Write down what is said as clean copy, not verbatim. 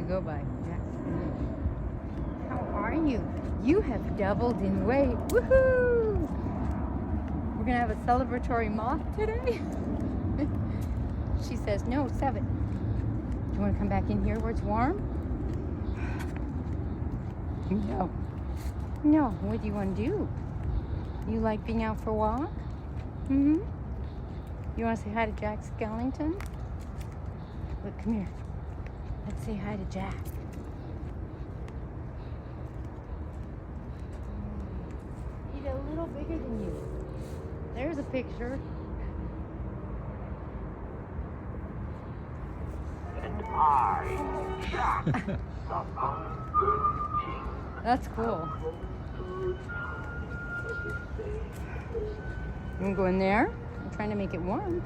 go by. Jack. How are you? You have doubled in weight. Woohoo! We're gonna have a celebratory moth today. She says, no, 7. Do you want to come back in here where it's warm? No. No. What do you want to do? You like being out for a walk? Mm-hmm. You want to say hi to Jack Skellington? Look, come here. Let's say hi to Jack. He's a little bigger than you. There's a picture. And I, Jack, the That's cool. You want to go in there? I'm trying to make it warm.